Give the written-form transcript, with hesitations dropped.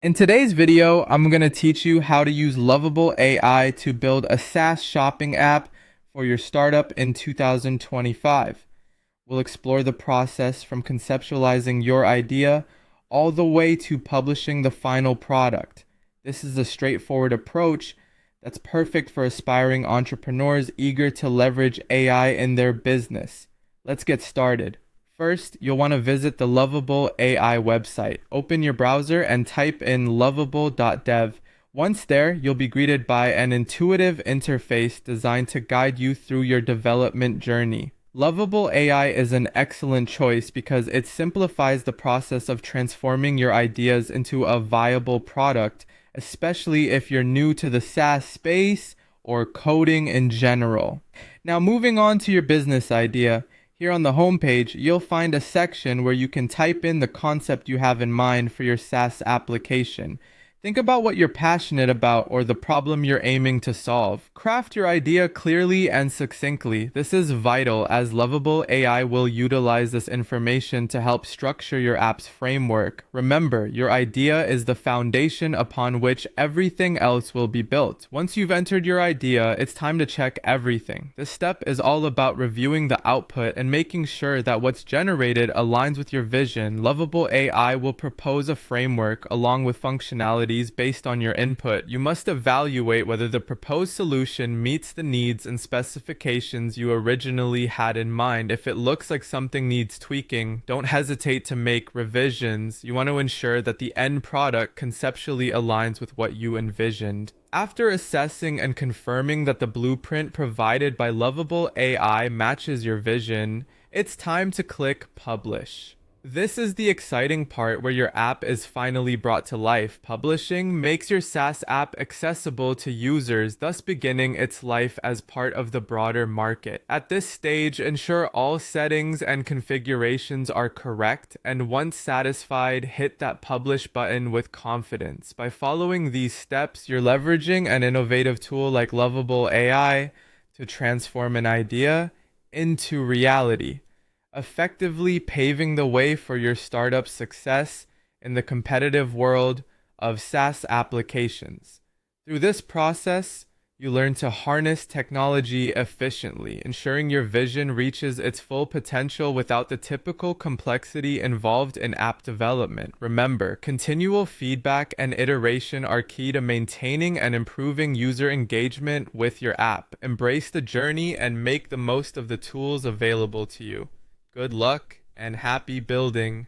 In today's video, I'm going to teach you how to use Lovable AI to build a SaaS shopping app for your startup in 2025. We'll explore the process from conceptualizing your idea all the way to publishing the final product. This is a straightforward approach that's perfect for aspiring entrepreneurs eager to leverage AI in their business. Let's get started. First, you'll want to visit the Lovable AI website. Open your browser and type in lovable.dev. Once there, you'll be greeted by an intuitive interface designed to guide you through your development journey. Lovable AI is an excellent choice because it simplifies the process of transforming your ideas into a viable product, especially if you're new to the SaaS space or coding in general. Now, moving on to your business idea. Here on the homepage, you'll find a section where you can type in the concept you have in mind for your SaaS application. Think about what you're passionate about or the problem you're aiming to solve. Craft your idea clearly and succinctly. This is vital as Lovable AI will utilize this information to help structure your app's framework. Remember, your idea is the foundation upon which everything else will be built. Once you've entered your idea, it's time to check everything. This step is all about reviewing the output and making sure that what's generated aligns with your vision. Lovable AI will propose a framework along with functionality based on your input. You must evaluate whether the proposed solution meets the needs and specifications you originally had in mind. If it looks like something needs tweaking, don't hesitate to make revisions. You want to ensure that the end product conceptually aligns with what you envisioned. After assessing and confirming that the blueprint provided by Lovable AI matches your vision, it's time to click Publish. This is the exciting part where your app is finally brought to life. Publishing makes your SaaS app accessible to users, thus beginning its life as part of the broader market. At this stage, ensure all settings and configurations are correct, and once satisfied, hit that publish button with confidence. By following these steps, you're leveraging an innovative tool like Lovable AI to transform an idea into reality, effectively paving the way for your startup's success in the competitive world of SaaS applications. Through this process, you learn to harness technology efficiently, ensuring your vision reaches its full potential without the typical complexity involved in app development. Remember, continual feedback and iteration are key to maintaining and improving user engagement with your app. Embrace the journey and make the most of the tools available to you. Good luck and happy building.